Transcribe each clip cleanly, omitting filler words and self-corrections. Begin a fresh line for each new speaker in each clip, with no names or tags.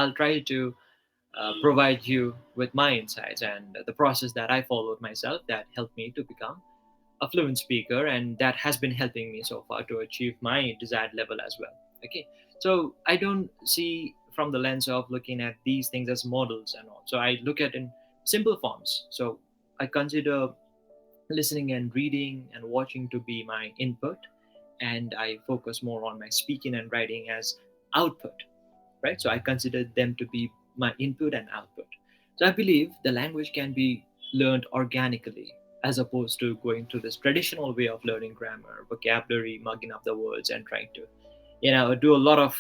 I'll try to provide you with my insights and the process that I followed myself that helped me to become a fluent speaker, and that has been helping me so far to achieve my desired level as well. Okay, so I don't see from the lens of looking at these things as models and all. So I look at in simple forms. So I consider listening and reading and watching to be my input, and I focus more on my speaking and writing as output, right? So I consider them to be my input and output. So I believe the language can be learned organically as opposed to going through this traditional way of learning grammar, vocabulary, mugging up the words, and trying to, do a lot of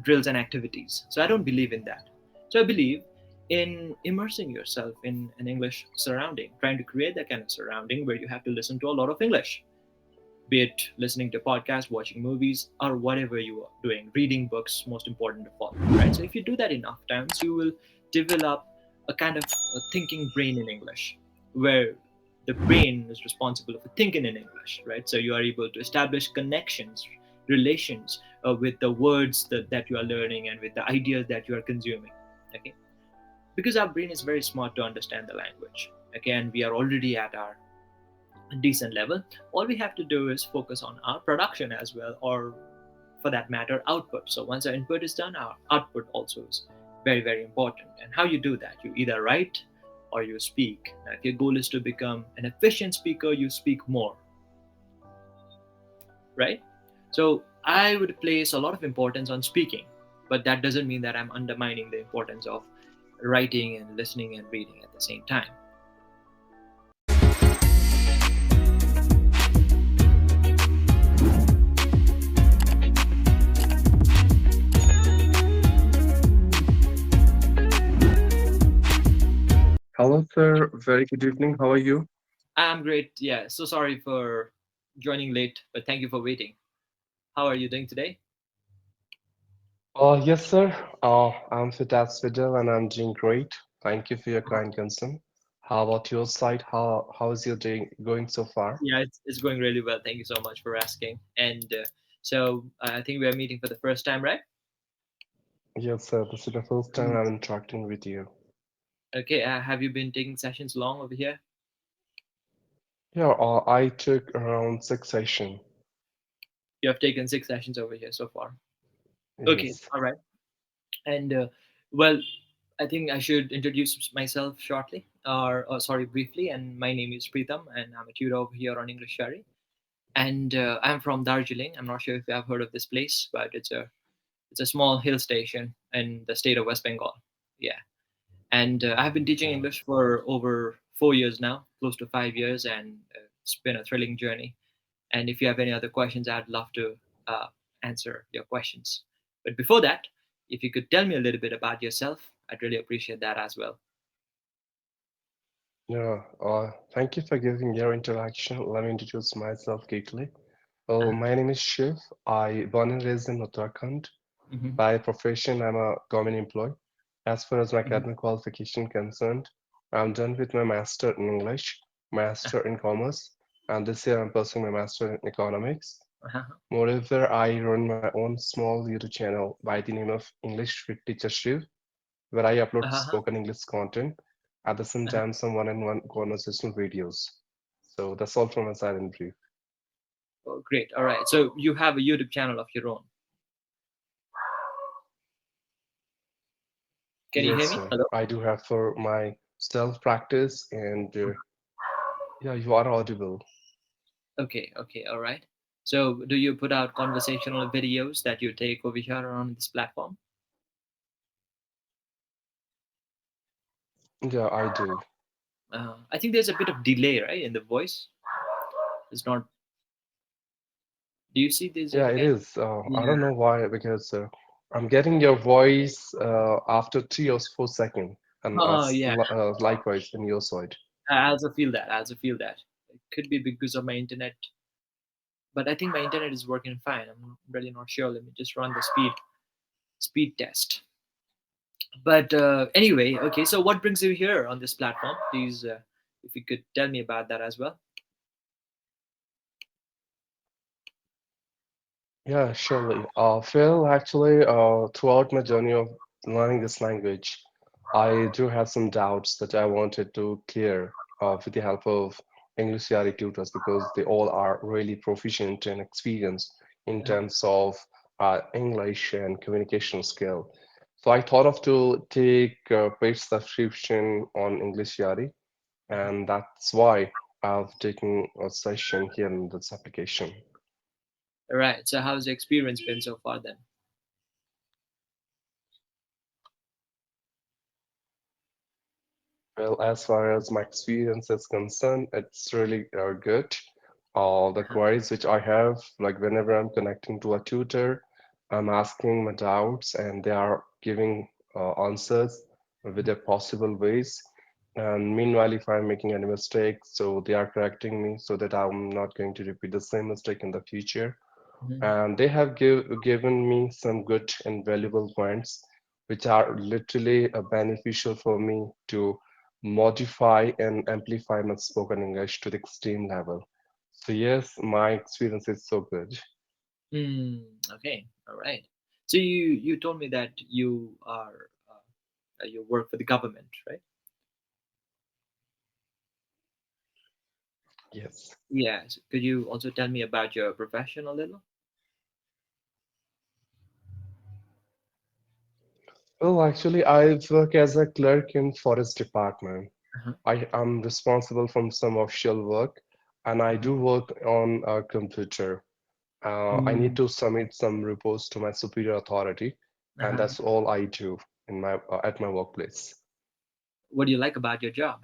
drills and activities. So I don't believe in that. So I believe in immersing yourself in an English surrounding, trying to create that kind of surrounding where you have to listen to a lot of English, be it listening to podcasts, watching movies, or whatever you are doing, reading books, most important of all, right? So if you do that enough times, you will develop a kind of a thinking brain in English, where the brain is responsible for thinking in English, right? So you are able to establish connections, relations with the words that you are learning and with the ideas that you are consuming, okay? Because our brain is very smart to understand the language, okay? And we are already at our decent level. All we have to do is focus on our production as well, or for that matter, output. So once our input is done, our output also is very, very important. And how you do that? You either write or you speak. Now, if your goal is to become an efficient speaker, you speak more, right? So I would place a lot of importance on speaking, but that doesn't mean that I'm undermining the importance of writing and listening and reading at the same time.
Hello, sir. Very good evening. How are you?
I'm great. Yeah, so sorry for joining late, but thank you for waiting. How are you doing today?
Yes, sir. I'm Fit as Fiddle and I'm doing great. Thank you for your kind concern. How about your side? How is your day going so far?
Yeah, it's going really well. Thank you so much for asking. And I think we are meeting for the first time, right?
Yes, sir. This is the first time
Mm.
I'm interacting with you.
Okay, have you been taking sessions long over here?
Yeah, I took around 6 sessions.
You have taken 6 sessions over here so far. Okay,
Yes.
all right. And well, I think I should introduce myself shortly, or sorry, briefly. And my name is Pritam, and I'm a tutor over here on English Shari. And I'm from Darjeeling. I'm not sure if you have heard of this place, but it's a small hill station in the state of West Bengal. Yeah, and I have been teaching
Uh,
English for over 4 years now, close to 5 years, and it's been a thrilling journey. And if you have any other questions, I'd love to uh, answer your questions. But before that, if you could tell me a little bit about yourself, I'd really appreciate that as well.
yeah. Thank you for giving your introduction. Let me introduce myself quickly. Well,
Uh-huh.
my name is Shiv. I born and raised in Uttarakhand.
Hmm.
By profession, I'm a government employee. As far as my
Hmm.
academic qualification concerned, I'm done with my master in English, master in commerce, and this year I'm pursuing my master in economics.
Uh-huh.
Moreover, I run my own small YouTube channel by the name of English with Teacher Shiv, where I upload
Uh-huh.
spoken English content, at the same
Uh-huh.
time some one-on-one conversational videos. So that's all from my side in brief.
Oh, great. All right. So you have a YouTube channel of your own. Can you
Yes,
hear me?
sir.
Hello?
I do have for my self-practice, and yeah, you are audible.
Okay. Okay. All right. So do you put out conversational videos that you take over here on this platform?
Yeah, I do.
I think there's a bit of delay, right, in the voice. It's not. Do you see there's
Yeah,
a
it
kind?
is. I
Yeah.
don't know why, because I'm getting your voice after 3 or 4 seconds, and
Oh, yeah.
likewise in your side.
I also feel that. I also feel that. It could be because of my internet, but I think my internet is working fine. I'm really not sure. Let me just run the speed test. But anyway, okay. So what brings you here on this platform? Please, if you could tell me about that as well.
Yeah, surely. Phil, actually, throughout my journey of learning this language, I do have some doubts that I wanted to clear with the help of English Yari tutors because they all are really proficient and experienced in
Uh-huh.
terms of English and communication skill. So I thought of to take a paid subscription on English Yari,
Uh-huh.
and that's why I've taken a session here in this application.
Right. So how's the experience been so far then?
Well, as far as my experience is concerned, it's really good. The
Uh-huh.
queries which I have, like whenever I'm connecting to a tutor, I'm asking my doubts and they are giving answers with their possible ways. And meanwhile, if I'm making any mistakes, so they are correcting me so that I'm not going to repeat the same mistake in the future.
Mhm.
And they have given me some good and valuable points which are literally beneficial for me to modify and amplify my spoken English to the extreme level. So yes, my experience is so good.
Mm, okay. All right. So you told me that you work for the government, right?
Yes.
Yes. Could you also tell me about your profession a little?
Well, actually, I work as a clerk in forest department.
Uh-huh.
I am responsible for some official work, and I
Uh-huh.
do work on a computer. I need
Mm,
to submit some reports to my superior authority, and
uh-huh.
that's all I do in my at my workplace.
What do you like about your job?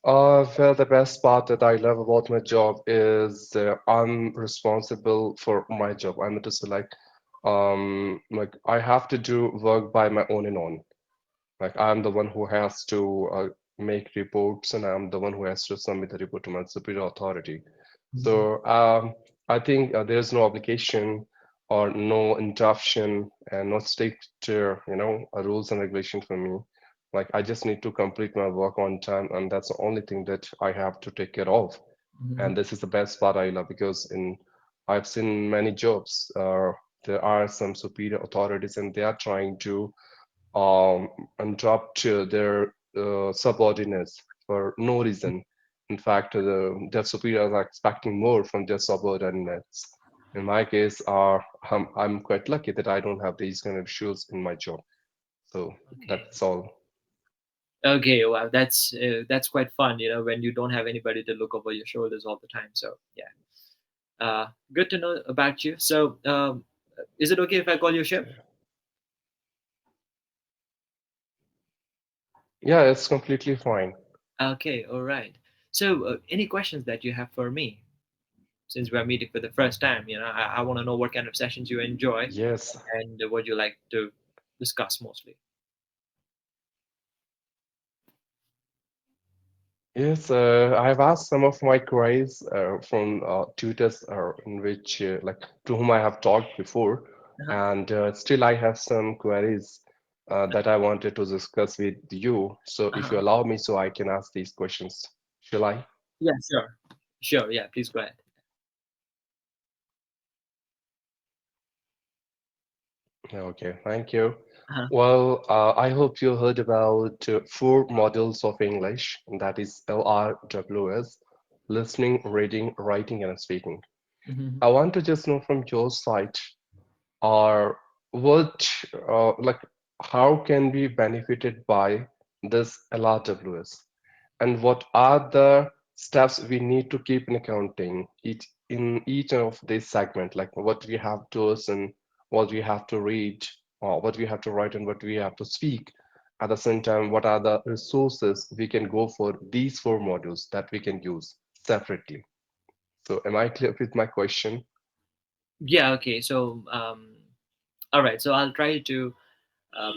Well, the best part that I love about my job is I'm responsible for my job. I'm to say like I have to do work by my own and on. Like I'm the one who has to make reports, and I'm the one who has to submit the report to my superior authority.
Mhm.
So I think there's no obligation or no interruption and no strict, rules and regulation for me. Like I just need to complete my work on time, and that's the only thing that I have to take care of.
Mhm.
And this is the best part I love because in I've seen many jobs. There are some superior authorities, and they are trying to um, interrupt their subordinates for no reason. In fact, their superiors are expecting more from their subordinates. In my case, I'm quite lucky that I don't have these kind of issues in my job. So
Okay.
that's all.
Okay. Wow. That's quite fun. When you don't have anybody to look over your shoulders all the time. So yeah. Good to know about you. So is it okay if I call you Shiv?
Yeah, it's completely fine.
Okay. All right. So any questions that you have for me? Since we're meeting for the first time, I want to know what kind of sessions you enjoy
Yes,
and what you like to discuss mostly.
yes. I have asked some of my queries from tutors in which, like, to whom I have talked before,
Uh-huh.
and still I have some queries that I wanted to discuss with you. So, if you
Uh-huh.
allow me, so I can ask these questions. Shall I?
Yeah, sure. Sure, yeah, please go ahead.
Okay, thank you.
Uh-huh.
Well, I hope you heard about four modules of English, and that is LRWS, listening, reading, writing, and speaking.
Hmm.
I want to just know from your side, or what, like, how can we benefited by this LRWS? And what are the steps we need to keep in accounting in each of these segment, like what we have to listen, what we have to read, or what we have to write, and what we have to speak. At the same time, what are the resources we can go for these four modules that we can use separately? So am I clear with my question?
Yeah, okay. So, all right. So I'll try to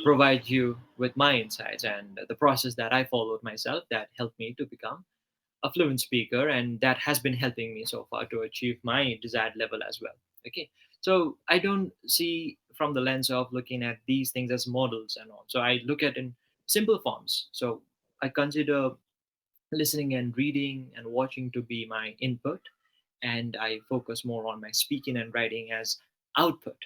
provide you with my insights and the process that I followed myself that helped me to become a fluent speaker, and that has been helping me so far to achieve my desired level as well. Okay. So I don't see from the lens of looking at these things as models and all. So I look at in simple forms. So I consider listening and reading and watching to be my input, and I focus more on my speaking and writing as output,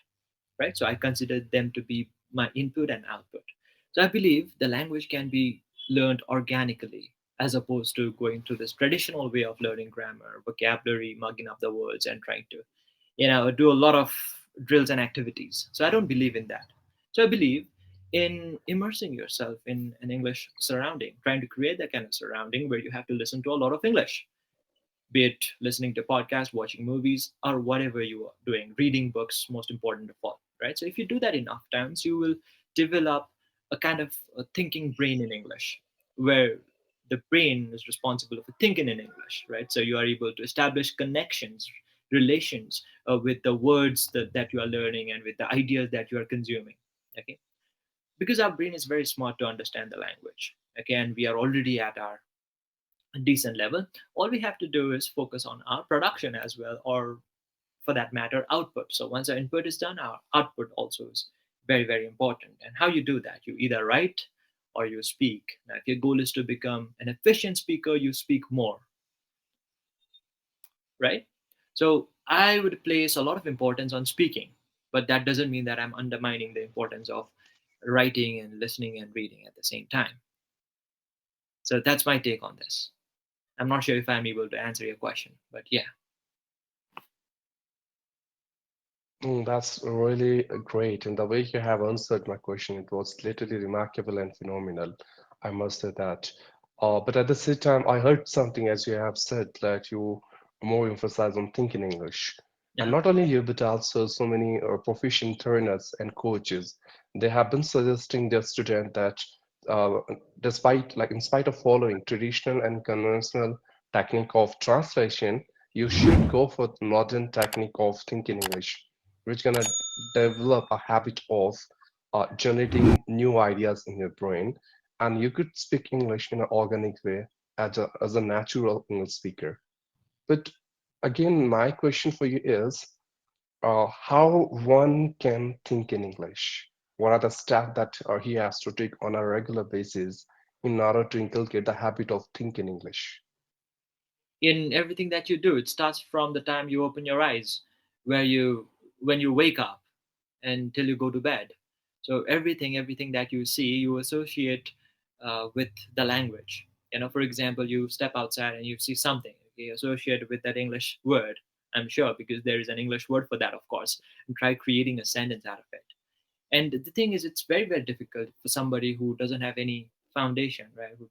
right? So I consider them to be my input and output. So I believe the language can be learned organically as opposed to going through this traditional way of learning grammar, vocabulary, mugging up the words, and trying to, do a lot of drills and activities. So I don't believe in that. So I believe in immersing yourself in an English surrounding, trying to create that kind of surrounding where you have to listen to a lot of English, be it listening to podcasts, watching movies, or whatever you are doing, reading books, most important of all, right? So if you do that enough times, you will develop a kind of a thinking brain in English, where the brain is responsible for thinking in English, right? So you are able to establish connections, relations with the words that you are learning and with the ideas that you are consuming, okay? Because our brain is very smart to understand the language, okay? And we are already at our decent level. All we have to do is focus on our production as well, or for that matter, output. So once our input is done, our output also is very, very important. And how you do that? You either write or you speak. Now, if your goal is to become an efficient speaker, you speak more, right? So I would place a lot of importance on speaking, but that doesn't mean that I'm undermining the importance of writing and listening and reading at the same time. So that's my take on this. I'm not sure if I'm able to answer your question, but yeah.
That's really great. And the way you have answered my question, it was literally remarkable and phenomenal. I must say that. But at the same time, I heard something, as you have said, that you more emphasize on thinking English. And
Yeah.
not only you, but also so many proficient trainers and coaches. They have been suggesting their student that uh, in spite of following traditional and conventional technique of translation, you should go for the modern technique of thinking English, which gonna develop a habit of generating new ideas in your brain, and you could speak English in an organic way as a natural English speaker. But again, my question for you is how one can think in English? What are the steps that he has to take on a regular basis in order to inculcate the habit of thinking English?
In everything that you do, it starts from the time you open your eyes, where you when you wake up until you go to bed. So everything that you see, you associate with the language. For example, you step outside and you see something, okay, associated with that English word. I'm sure because there is an English word for that, of course, and try creating a sentence out of it. And the thing is, it's very, very difficult for somebody who doesn't have any foundation, right? Who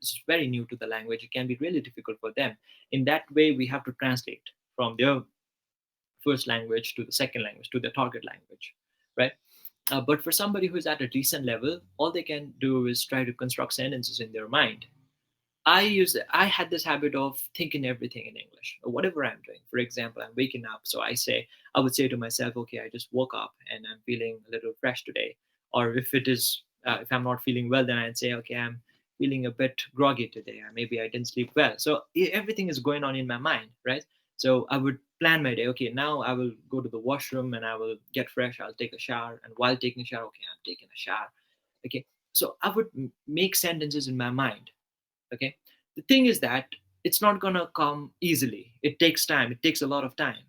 is very new to the language. It can be really difficult for them. In that way, we have to translate from their first language to the second language to the target language, right? But for somebody who's at a decent level, all they can do is try to construct sentences in their mind. I had this habit of thinking everything in English, or whatever I'm doing. For example, I'm waking up, so I would say to myself, okay, I just woke up and I'm feeling a little fresh today. Or if I'm not feeling well, then I'd say, okay, I'm feeling a bit groggy today, or maybe I didn't sleep well. So everything is going on in my mind, right? So I would plan my day. Okay, now I will go to the washroom and I will get fresh. I'll take a shower, and while taking a shower, okay, I'm taking a shower. Okay, so I would make sentences in my mind. Okay, the thing is that it's not going to come easily. It takes time. It takes a lot of time,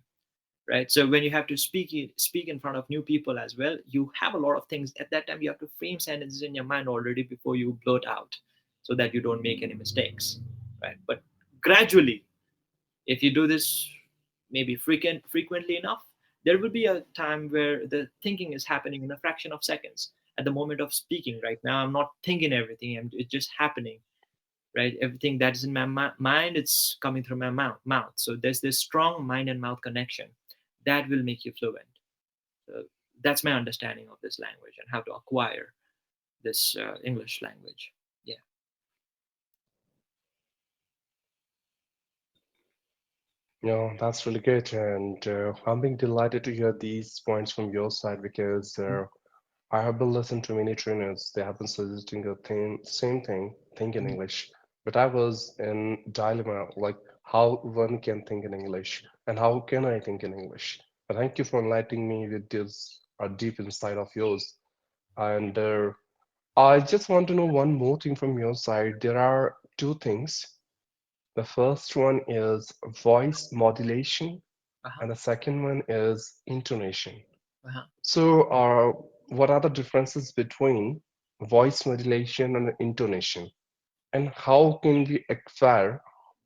right? So when you have to speak in front of new people as well, you have a lot of things at that time. You have to frame sentences in your mind already before you blurt out, so that you don't make any mistakes, right? But gradually, if you do this maybe frequently enough, there will be a time where the thinking is happening in a fraction of seconds. At the moment of speaking right now, I'm not thinking everything, it's just happening, right? Everything that is in my mind, it's coming through my mouth. So there's this strong mind and mouth connection that will make you fluent. So that's my understanding of this language and how to acquire this English language. Yeah.
That's really good, and I'm being delighted to hear these points from your side because I have been listening to many trainers. They have been suggesting same thing, think in
Mhm.
English. But I was in dilemma, like how one can think in English and how can I think in English. But thank you for enlightening me with this deep insight of yours. And I just want to know one more thing from your side. There are two things. The first one is voice modulation,
Uh-huh.
and the second one is intonation.
Uh-huh.
So, what are the differences between voice modulation and intonation? And how can we acquire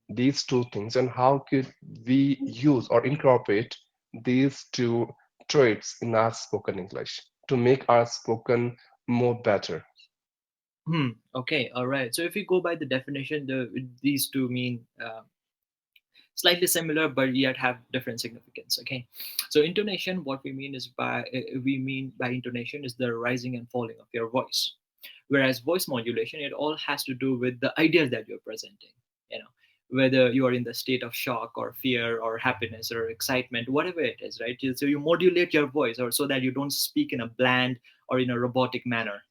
these two things? And how could we use or incorporate these two traits in our spoken English to make our spoken more better?
Okay, all right. So if we go by the definition, these two mean slightly similar, but yet have different significance. Okay, so intonation, what we mean by intonation is the rising and falling of your voice, whereas voice modulation, it all has to do with the ideas that you're presenting. You know, whether you are in the state of shock or fear or happiness or excitement, whatever it is, right? So you modulate your voice, or so that you don't speak in a bland or in a robotic manner.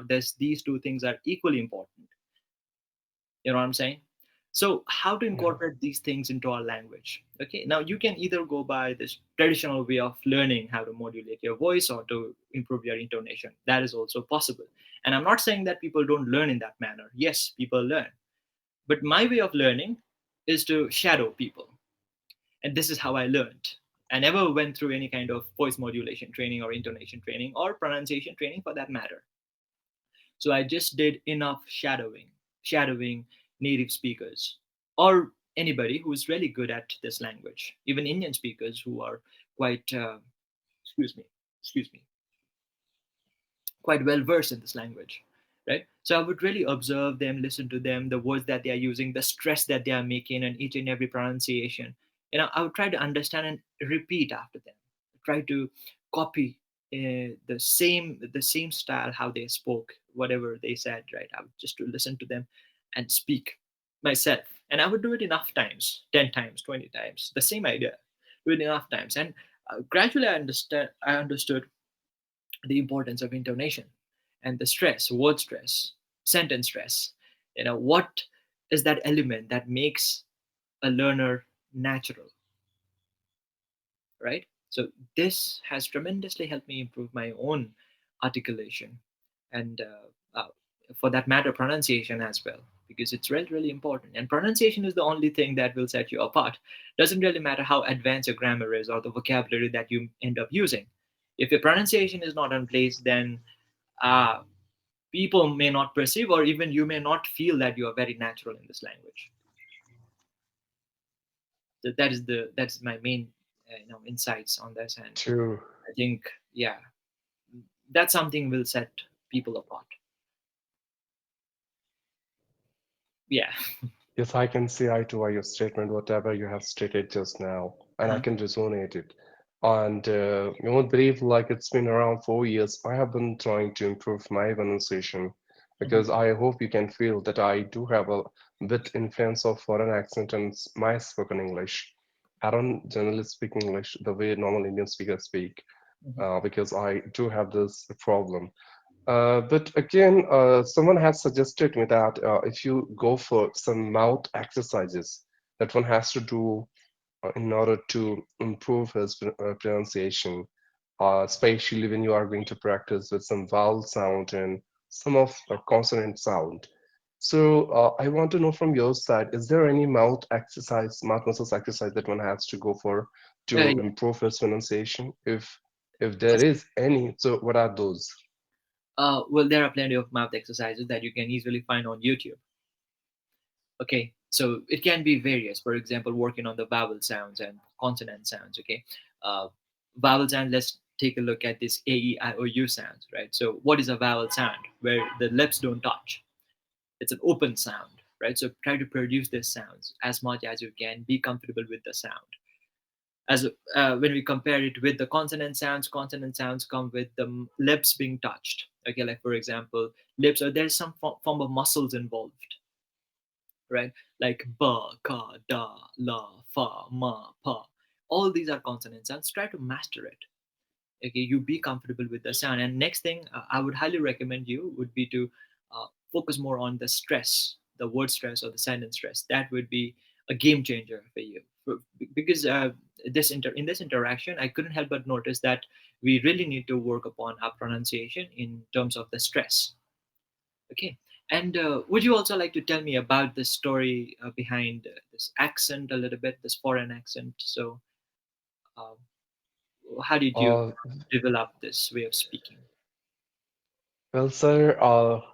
There's these two things are equally important. You know what I'm saying? So how to
Yeah.
incorporate these things into our language? Okay, now you can either go by this traditional way of learning how to modulate your voice or to improve your intonation. That is also possible. And I'm not saying that people don't learn in that manner. Yes, people learn. But my way of learning is to shadow people. And this is how I learned. I never went through any kind of voice modulation training or intonation training or pronunciation training for that matter. So I just did enough shadowing native speakers or anybody who is really good at this language, even Indian speakers who are quite, excuse me, excuse me, quite well versed in this language, right? So I would really observe them, listen to them, the words that they are using, the stress that they are making, and each and every pronunciation. I would try to understand and repeat after them. Try to copy the same style how they spoke, whatever they said, right? I would just to listen to them and speak myself, and I would do it enough times, 10 times, 20 times, the same idea, do it enough times, and gradually I understood the importance of intonation and the stress, word stress, sentence stress. What is that element that makes a learner natural, right? So this has tremendously helped me improve my own articulation and, for that matter, pronunciation as well, because it's really, really important. And pronunciation is the only thing that will set you apart. Doesn't really matter how advanced your grammar is or the vocabulary that you end up using. If your pronunciation is not in place, then uh, people may not perceive, or even you may not feel that you are very natural in this language. So that's my main insights on this, and
True.
I think, yeah, that's something will set people apart. Yeah.
Yes, I can see eye to eye your statement, whatever you have stated just now, and I
Uh-huh.
can resonate it. And you won't believe, like it's been around 4 years. I have been trying to improve my pronunciation
Mhm.
because I hope you can feel that I do have a bit influence of foreign accent in my spoken English. I don't generally speak English the way normal Indian speakers speak
Mhm.
because I do have this problem. But again, someone has suggested me that if you go for some mouth exercises that one has to do in order to improve his pronunciation, especially when you are going to practice with some vowel sound and some of consonant sound. So I want to know from your side, is there any mouth muscles exercise that one has to go for to
Yeah.
improve his pronunciation? If there
Yes.
is any, so what are those?
Well, there are plenty of mouth exercises that you can easily find on YouTube. Okay, so it can be various. For example, working on the vowel sounds and consonant sounds. Okay, uh, vowel sound. Let's take a look at this A, E, I, O, U sounds. Right. So, what is a vowel sound? Where the lips don't touch. It's an open sound. Right. So, try to produce these sounds as much as you can. Be comfortable with the sound. As when we compare it with the consonant sounds come with the lips being touched. Okay, like for example, lips, or there's some form of muscles involved, right? Like ba, ka, da, la, fa, ma, pa. All these are consonant sounds. Try to master it. Okay, you be comfortable with the sound. And next thing, I would highly recommend you would be to focus more on the stress, the word stress or the sentence stress. That would be a game changer for you. Because in this interaction, I couldn't help but notice that we really need to work upon our pronunciation in terms of the stress. Okay, And would you also like to tell me about the story behind this accent a little bit, this foreign accent? So, um, how did you
Uh,
develop this way of speaking?
well, sir,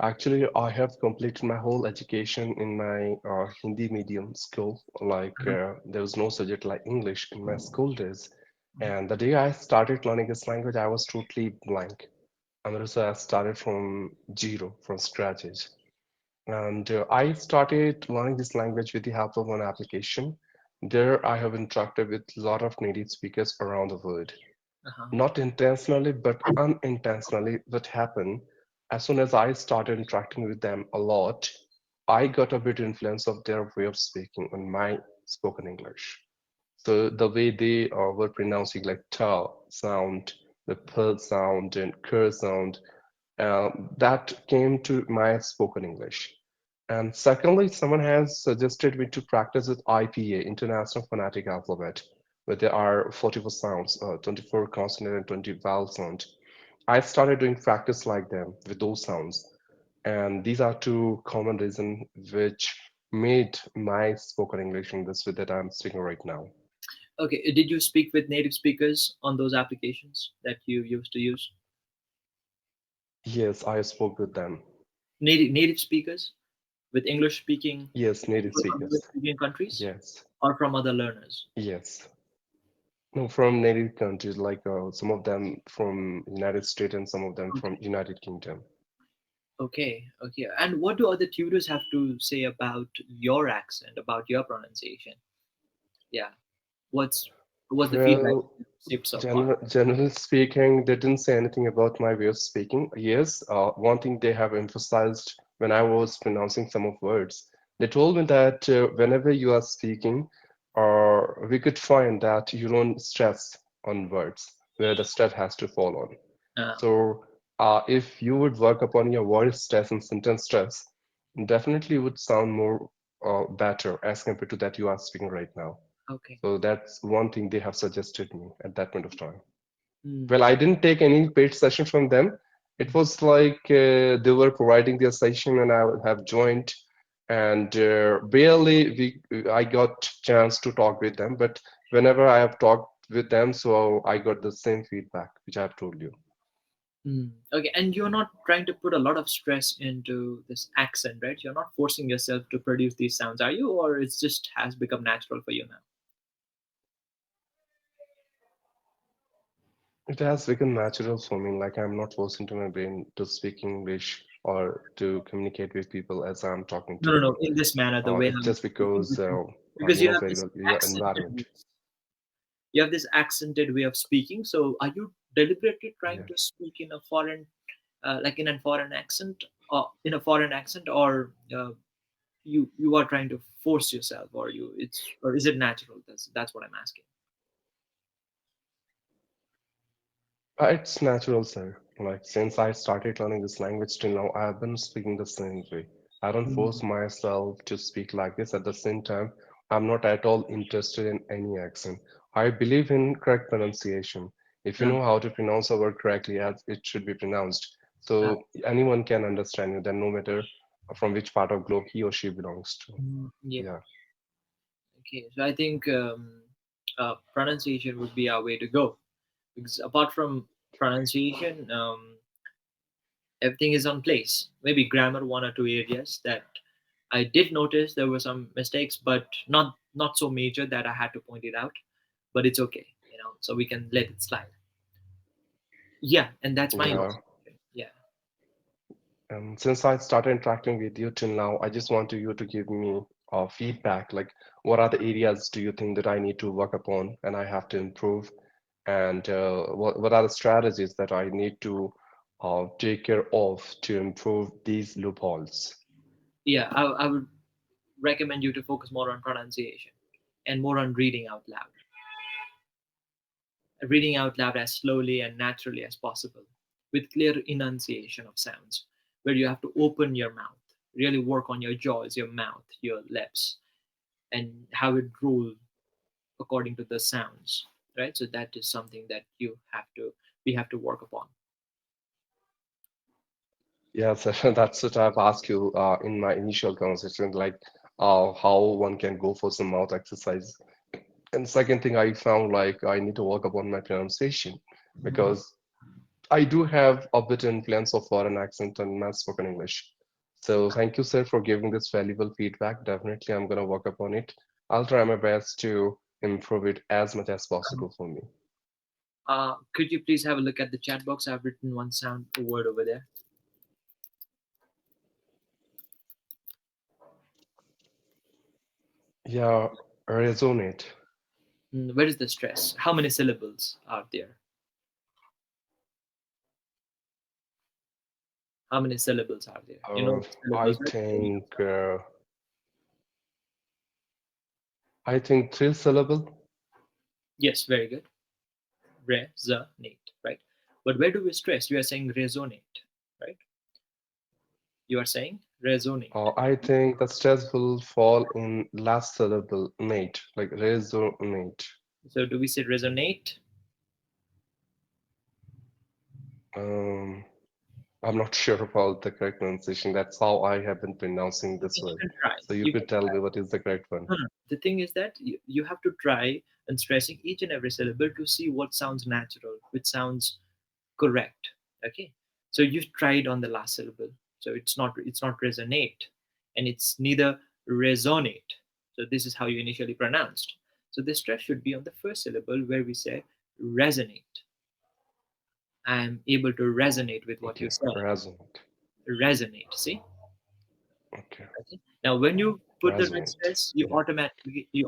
actually, I have completed my whole education in my Hindi medium school. Like,
Uh-huh.
there was no subject like English in my school days. And the day I started learning this language, I was totally blank. And also, I started from zero, from scratches. And I started learning this language with the help of one application. There, I have interacted with a lot of native speakers around the world.
Uh-huh.
Not intentionally, but unintentionally, what happened as soon as I started interacting with them a lot, I got a bit influence of their way of speaking on my spoken English. So the way they were pronouncing like ta sound, the p sound and k sound, that came to my spoken English. And secondly, someone has suggested me to practice with IPA, International Phonetic Alphabet, where there are 44 sounds, 24 consonant and 20 vowel sound. I started doing practice like them with those sounds. And these are two common reasons which made my spoken English in this way that I'm speaking right now.
Okay, did you speak with native speakers on those applications that you used to use?
Yes, I spoke with them.
Native speakers with English speaking
Yes, native
people from English
speakers.
speaking countries
Yes,
or from other learners?
yes. No, from native countries, like some of them from United States and some of them from
Okay.
United Kingdom.
Okay, okay. And what do other tutors have to say about your accent, about your pronunciation? Yeah. What's what's the feedback
Well,
you've received so far?
generally speaking, they didn't say anything about my way of speaking. Yes, one thing they have emphasized when I was pronouncing some of words, they told me that whenever you are speaking, we could find that you don't stress on words where the stress has to fall on.
Uh,
So, if you would work upon your voice stress and sentence stress, definitely would sound more better as compared to that you are speaking right now.
okay.
So that's one thing they have suggested me at that point of time.
Mm.
Well, I didn't take any paid session from them. It was like they were providing their session and I would have joined and barely I got chance to talk with them. But whenever I have talked with them, so I got the same feedback, which I have told you.
Mm. Okay, and you're not trying to put a lot of stress into this accent, right? You're not forcing yourself to produce these sounds, are you? Or it just has become natural for you now?
It has become natural for me, like I'm not forcing to my brain to speak English or to communicate with people as I'm talking
No,
to
no, no.
you.
In this manner, the way
It's
how you're
just
speaking,
because I
because you
know
have
very
this
well your
accented
environment.
you have this accented way of speaking. So, are you deliberately trying to
Yes.
speak in a foreign, like in a foreign accent, or in a foreign accent, or you are trying to force yourself, or or is it natural? That's what I'm asking.
It's natural, sir. Like since I started learning this language till now, I've been speaking the same way. I don't force
Mm.
myself to speak like this. At the same time, I'm not at all interested in any accent. I believe in correct pronunciation. If you
Uh,
know how to pronounce a word correctly as it should be pronounced,
uh,
so anyone can understand you, then no matter from which part of globe he or she belongs to.
yeah.
Yeah.
Okay. So I think pronunciation would be our way to go, because apart from pronunciation, everything is on place. Maybe grammar, one or two areas that I did notice there were some mistakes, but not so major that I had to point it out. But it's okay, so we can let it slide. Yeah, and that's my
Yeah.
observation. Yeah.
Since I started interacting with you till now, I just want you to give me feedback. Like, what are the areas do you think that I need to work upon and I have to improve? And what are the strategies that I need to take care of to improve these loopholes?
Yeah, I would recommend you to focus more on pronunciation and more on reading out loud as slowly and naturally as possible, with clear enunciation of sounds, where you have to open your mouth, really work on your jaws, your mouth, your lips, and how it roll according to the sounds, right? So that is something that we have to work upon.
Yeah, so that's what I've asked you in my initial conversation, like how one can go for some mouth exercise. And second thing, I found like I need to work upon my pronunciation because I do have a bit influence of foreign accent in my spoken English. So thank you, sir, for giving this valuable feedback. Definitely, I'm gonna work upon it. I'll try my best to improve it as much as
Um,
possible for me.
could you please have a look at the chat box? I've written one sound a word over there.
Yeah, resonate.
Where is the stress? How many syllables are there? How many syllables are there? You know
I
syllables, right?
think 3 syllable.
Yes, very good. Resonate, right? But where do we stress? You are saying resonate, right? You are saying resonate.
I think the stress will fall in last syllable, mate, like resonate.
So do we say resonate?
Um, I'm not sure about the correct pronunciation. That's how I have been pronouncing this
Okay, you
word.
can try.
So you
You can
could tell
try.
me what is the correct one.
No, no. The thing is that you have to try and stressing each and every syllable to see what sounds natural, which sounds correct. Okay. So you've tried on the last syllable. So it's not resonate, and it's neither resonate. So this is how you initially pronounced. So the stress should be on the first syllable where we say resonate. I am able to resonate with what you
Okay,
said.
resonate.
Resonate. See?
Okay,
Okay. Now when you put the right
resonate.
stress, you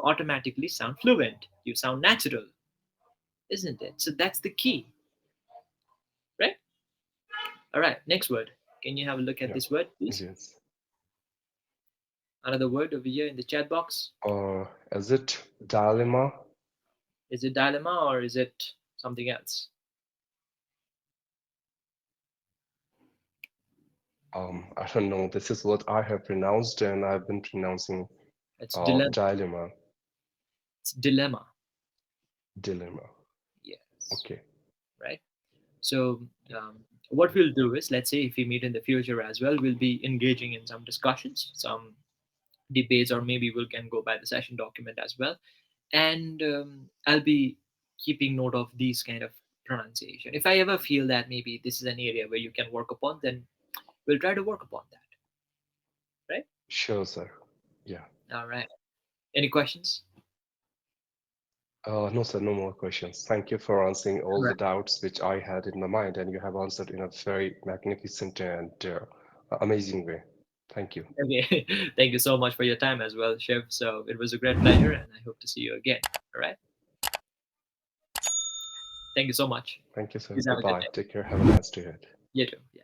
automatically sound fluent. You sound natural, isn't it? So that's the key, right? All right. Next word. Can you have a look at
Yeah,
this word,
it
please?
is.
Another word over here in the chat box.
Is it dilemma?
Is it dilemma or is it something else?
I don't know. This is what I have pronounced, and I've been pronouncing
It's dilemma.
dilemma,
It's dilemma.
dilemma.
Yes.
Okay,
Right. So what we'll do is, let's say if we meet in the future as well, we'll be engaging in some discussions, some debates, or maybe we can go by the session document as well. And I'll be keeping note of these kind of pronunciation. If I ever feel that maybe this is an area where you can work upon, then we'll try to work upon that. Right.
sure, sir. Yeah.
All right. Any questions?
No, sir, no more questions. Thank you for answering
All
all
right.
the doubts which I had in my mind, and you have answered in a very magnificent and amazing way. Thank you.
Okay. Thank you so much for your time as well, Shiv. So it was a great pleasure, and I hope to see you again. All right. Thank you so much.
Thank you, sir.
Please have a good
Bye-bye.
day.
Take care. Have a nice day ahead.
You too. Yeah.